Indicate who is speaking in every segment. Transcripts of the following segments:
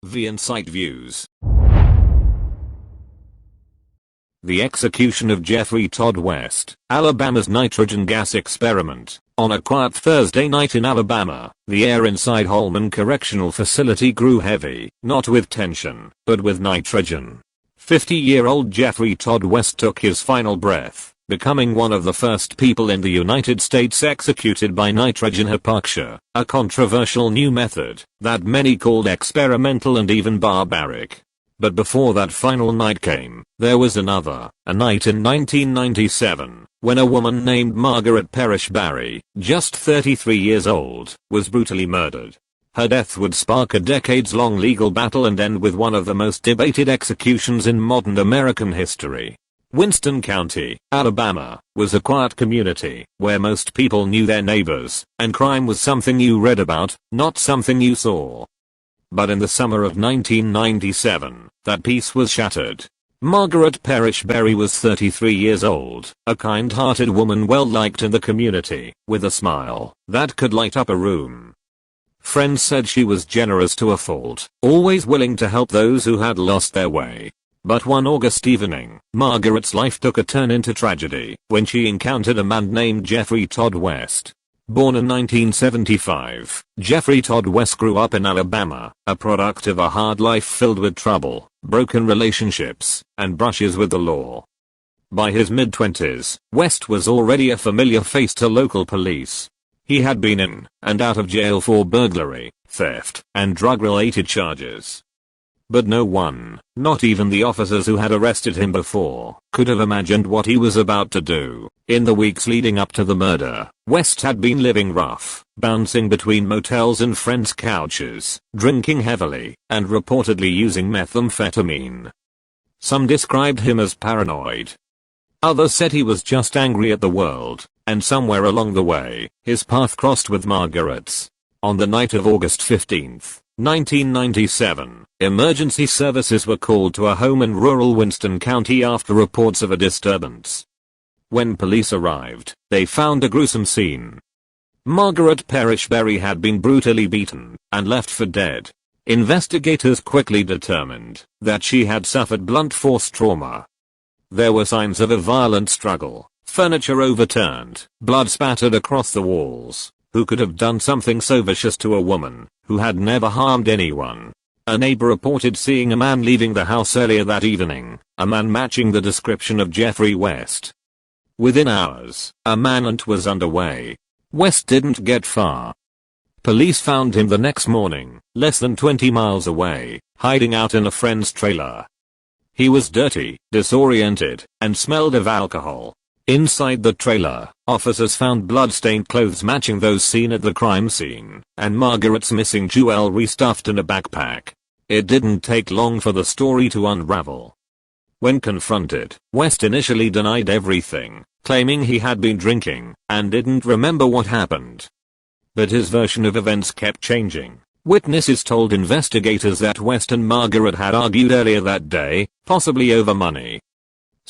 Speaker 1: The Insight Views. The execution of Geoffrey Todd West, Alabama's nitrogen gas experiment. On a quiet Thursday night in Alabama, the air inside Holman Correctional Facility grew heavy, not with tension, but with nitrogen. 50-year-old Geoffrey Todd West took his final breath, becoming one of the first people in the United States executed by nitrogen hypoxia, a controversial new method that many called experimental and even barbaric. But before that final night came, there was another, a night in 1997, when a woman named Margaret Parrish Berry, just 33 years old, was brutally murdered. Her death would spark a decades-long legal battle and end with one of the most debated executions in modern American history. Winston County, Alabama, was a quiet community where most people knew their neighbors, and crime was something you read about, not something you saw. But in the summer of 1997, that peace was shattered. Margaret Parrish Berry was 33 years old, a kind-hearted woman well-liked in the community, with a smile that could light up a room. Friends said she was generous to a fault, always willing to help those who had lost their way. But one August evening, Margaret's life took a turn into tragedy when she encountered a man named Geoffrey Todd West. Born in 1975, Geoffrey Todd West grew up in Alabama, a product of a hard life filled with trouble, broken relationships, and brushes with the law. By his mid-20s, West was already a familiar face to local police. He had been in and out of jail for burglary, theft, and drug-related charges. But no one, not even the officers who had arrested him before, could have imagined what he was about to do. In the weeks leading up to the murder, West had been living rough, bouncing between motels and friends' couches, drinking heavily, and reportedly using methamphetamine. Some described him as paranoid. Others said he was just angry at the world, and somewhere along the way, his path crossed with Margaret's. On the night of August 15, 1997, emergency services were called to a home in rural Winston County after reports of a disturbance. When police arrived, they found a gruesome scene. Margaret Parrish Berry had been brutally beaten and left for dead. Investigators quickly determined that she had suffered blunt force trauma. There were signs of a violent struggle, furniture overturned, blood spattered across the walls. Who could have done something so vicious to a woman who had never harmed anyone? A neighbor reported seeing a man leaving the house earlier that evening, a man matching the description of Geoffrey West. Within hours, a manhunt was underway. West didn't get far. Police found him the next morning, less than 20 miles away, hiding out in a friend's trailer. He was dirty, disoriented, and smelled of alcohol. Inside the trailer, officers found blood-stained clothes matching those seen at the crime scene, and Margaret's missing jewelry stuffed in a backpack. It didn't take long for the story to unravel. When confronted, West initially denied everything, claiming he had been drinking and didn't remember what happened. But his version of events kept changing. Witnesses told investigators that West and Margaret had argued earlier that day, possibly over money.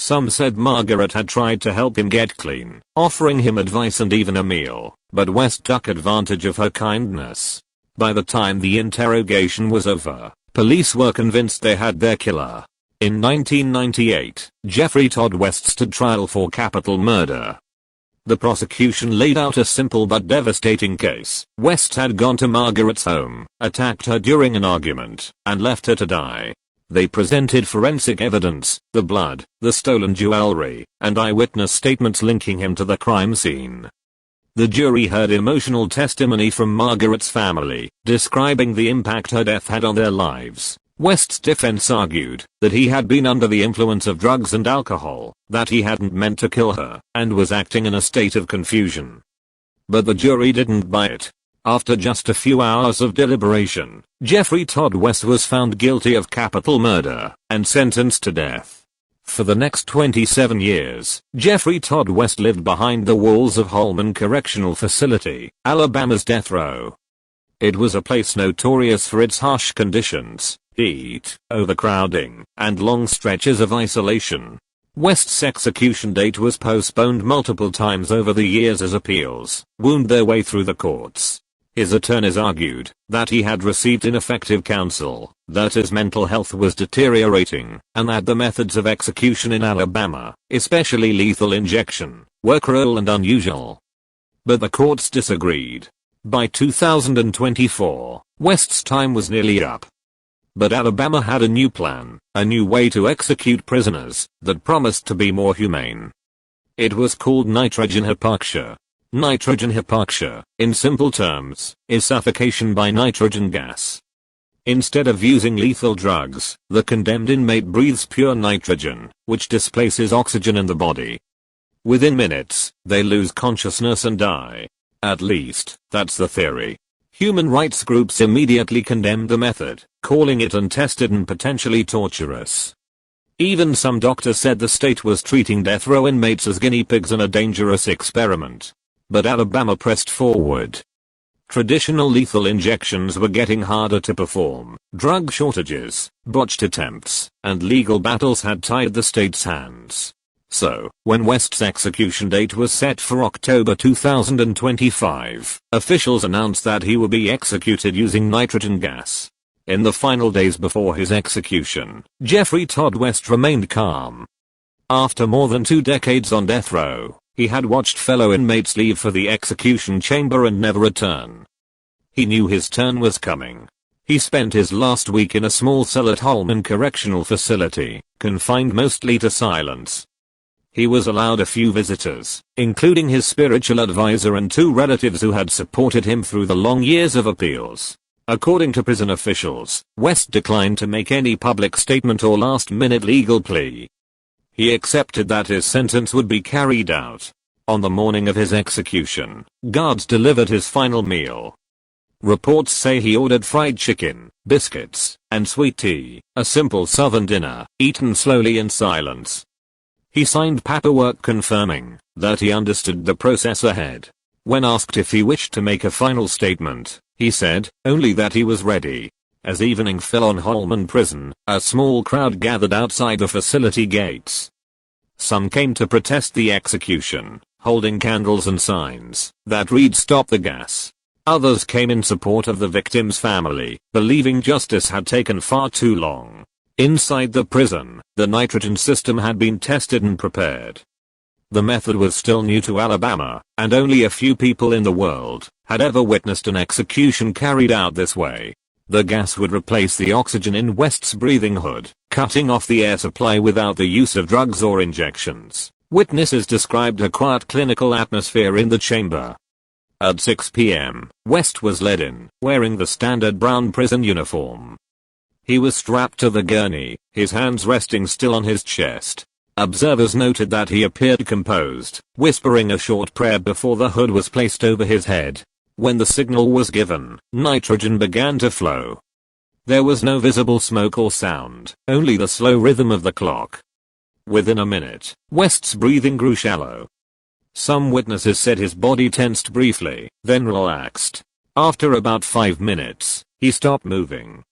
Speaker 1: Some said Margaret had tried to help him get clean, offering him advice and even a meal, but West took advantage of her kindness. By the time the interrogation was over, police were convinced they had their killer. In 1998, Geoffrey Todd West stood trial for capital murder. The prosecution laid out a simple but devastating case. West had gone to Margaret's home, attacked her during an argument, and left her to die. They presented forensic evidence, the blood, the stolen jewelry, and eyewitness statements linking him to the crime scene. The jury heard emotional testimony from Margaret's family, describing the impact her death had on their lives. West's defense argued that he had been under the influence of drugs and alcohol, that he hadn't meant to kill her, and was acting in a state of confusion. But the jury didn't buy it. After just a few hours of deliberation, Geoffrey Todd West was found guilty of capital murder and sentenced to death. For the next 27 years, Geoffrey Todd West lived behind the walls of Holman Correctional Facility, Alabama's death row. It was a place notorious for its harsh conditions, heat, overcrowding, and long stretches of isolation. West's execution date was postponed multiple times over the years as appeals wound their way through the courts. His attorneys argued that he had received ineffective counsel, that his mental health was deteriorating, and that the methods of execution in Alabama, especially lethal injection, were cruel and unusual. But the courts disagreed. By 2024, West's time was nearly up. But Alabama had a new plan, a new way to execute prisoners, that promised to be more humane. It was called nitrogen hypoxia. Nitrogen hypoxia, in simple terms, is suffocation by nitrogen gas. Instead of using lethal drugs, the condemned inmate breathes pure nitrogen, which displaces oxygen in the body. Within minutes, they lose consciousness and die. At least, that's the theory. Human rights groups immediately condemned the method, calling it untested and potentially torturous. Even some doctors said the state was treating death row inmates as guinea pigs in a dangerous experiment. But Alabama pressed forward. Traditional lethal injections were getting harder to perform, drug shortages, botched attempts, and legal battles had tied the state's hands. So, when West's execution date was set for October 2025, officials announced that he would be executed using nitrogen gas. In the final days before his execution, Geoffrey Todd West remained calm. After more than 2 decades on death row, he had watched fellow inmates leave for the execution chamber and never return. He knew his turn was coming. He spent his last week in a small cell at Holman Correctional Facility, confined mostly to silence. He was allowed a few visitors, including his spiritual advisor and 2 relatives who had supported him through the long years of appeals. According to prison officials, West declined to make any public statement or last-minute legal plea. He accepted that his sentence would be carried out. On the morning of his execution, guards delivered his final meal. Reports say he ordered fried chicken, biscuits, and sweet tea, a simple southern dinner, eaten slowly in silence. He signed paperwork confirming that he understood the process ahead. When asked if he wished to make a final statement, he said only that he was ready. As evening fell on Holman Prison, a small crowd gathered outside the facility gates. Some came to protest the execution, holding candles and signs that read "Stop the gas." Others came in support of the victim's family, believing justice had taken far too long. Inside the prison, the nitrogen system had been tested and prepared. The method was still new to Alabama, and only a few people in the world had ever witnessed an execution carried out this way. The gas would replace the oxygen in West's breathing hood, cutting off the air supply without the use of drugs or injections. Witnesses described a quiet clinical atmosphere in the chamber. At 6 p.m., West was led in, wearing the standard brown prison uniform. He was strapped to the gurney, his hands resting still on his chest. Observers noted that he appeared composed, whispering a short prayer before the hood was placed over his head. When the signal was given, nitrogen began to flow. There was no visible smoke or sound, only the slow rhythm of the clock. Within a minute, West's breathing grew shallow. Some witnesses said his body tensed briefly, then relaxed. After about 5 minutes, he stopped moving.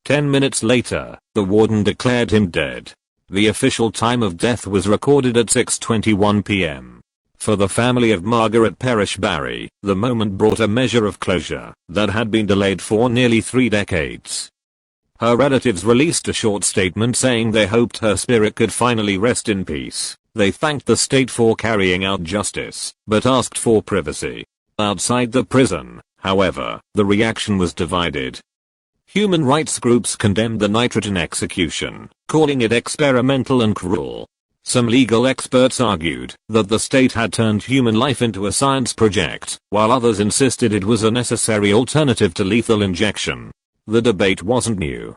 Speaker 1: 10 minutes later, the warden declared him dead. The official time of death was recorded at 6:21 p.m. For the family of Margaret Parrish Berry, the moment brought a measure of closure that had been delayed for nearly 3 decades. Her relatives released a short statement saying they hoped her spirit could finally rest in peace. They thanked the state for carrying out justice, but asked for privacy. Outside the prison, however, the reaction was divided. Human rights groups condemned the nitrogen execution, calling it experimental and cruel. Some legal experts argued that the state had turned human life into a science project, while others insisted it was a necessary alternative to lethal injection. The debate wasn't new.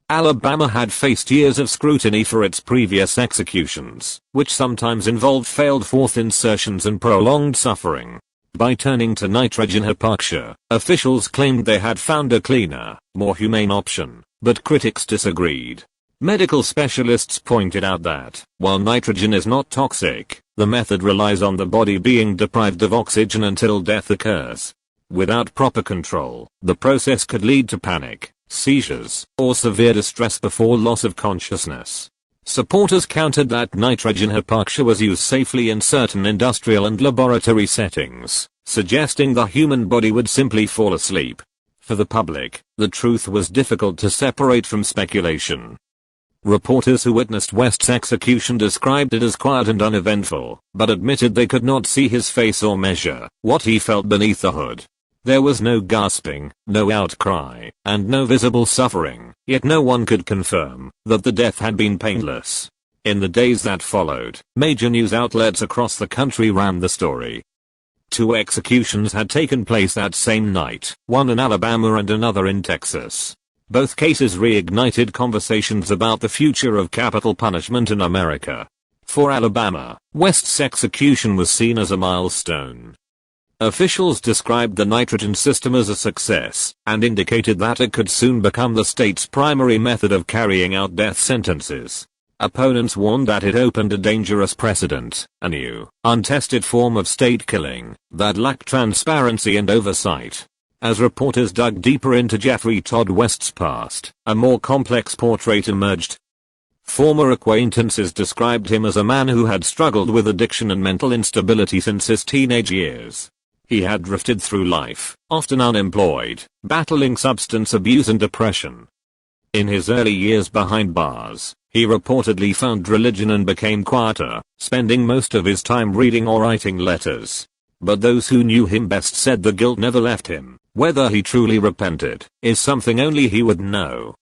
Speaker 1: Alabama had faced years of scrutiny for its previous executions, which sometimes involved failed fourth insertions and prolonged suffering. By turning to nitrogen hypoxia, officials claimed they had found a cleaner, more humane option, but critics disagreed. Medical specialists pointed out that, while nitrogen is not toxic, the method relies on the body being deprived of oxygen until death occurs. Without proper control, the process could lead to panic, seizures, or severe distress before loss of consciousness. Supporters countered that nitrogen hypoxia was used safely in certain industrial and laboratory settings, suggesting the human body would simply fall asleep. For the public, the truth was difficult to separate from speculation. Reporters who witnessed West's execution described it as quiet and uneventful, but admitted they could not see his face or measure what he felt beneath the hood. There was no gasping, no outcry, and no visible suffering, yet no one could confirm that the death had been painless. In the days that followed, major news outlets across the country ran the story. 2 executions had taken place that same night, one in Alabama and another in Texas. Both cases reignited conversations about the future of capital punishment in America. For Alabama, West's execution was seen as a milestone. Officials described the nitrogen system as a success, and indicated that it could soon become the state's primary method of carrying out death sentences. Opponents warned that it opened a dangerous precedent, a new, untested form of state killing, that lacked transparency and oversight. As reporters dug deeper into Geoffrey Todd West's past, a more complex portrait emerged. Former acquaintances described him as a man who had struggled with addiction and mental instability since his teenage years. He had drifted through life, often unemployed, battling substance abuse and depression. In his early years behind bars, he reportedly found religion and became quieter, spending most of his time reading or writing letters. But those who knew him best said the guilt never left him. Whether he truly repented is something only he would know.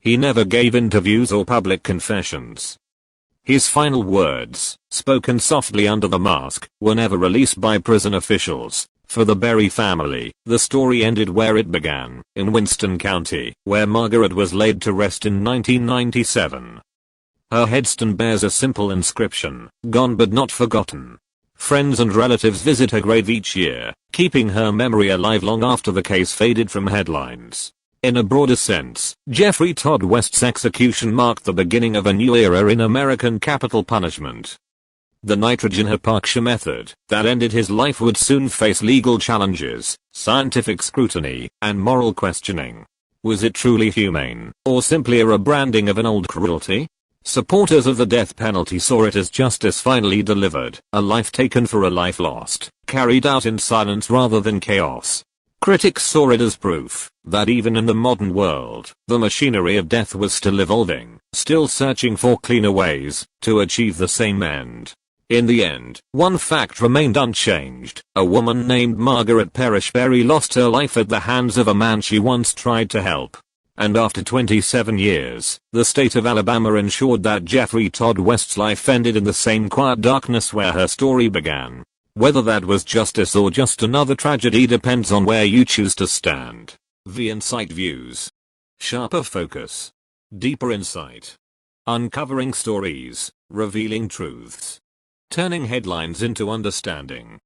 Speaker 1: He never gave interviews or public confessions. His final words, spoken softly under the mask, were never released by prison officials. For the Berry family, the story ended where it began, in Winston County, where Margaret was laid to rest in 1997. Her headstone bears a simple inscription, "Gone but not forgotten." Friends and relatives visit her grave each year, keeping her memory alive long after the case faded from headlines. In a broader sense, Geoffrey Todd West's execution marked the beginning of a new era in American capital punishment. The nitrogen hypoxia method that ended his life would soon face legal challenges, scientific scrutiny, and moral questioning. Was it truly humane, or simply a rebranding of an old cruelty? Supporters of the death penalty saw it as justice finally delivered, a life taken for a life lost, carried out in silence rather than chaos. Critics saw it as proof that even in the modern world, the machinery of death was still evolving, still searching for cleaner ways to achieve the same end. In the end, one fact remained unchanged. A woman named Margaret Parrish Berry lost her life at the hands of a man she once tried to help. And after 27 years, the state of Alabama ensured that Geoffrey Todd West's life ended in the same quiet darkness where her story began. Whether that was justice or just another tragedy depends on where you choose to stand. The Insight Views. Sharper focus. Deeper insight. Uncovering stories, revealing truths. Turning headlines into understanding.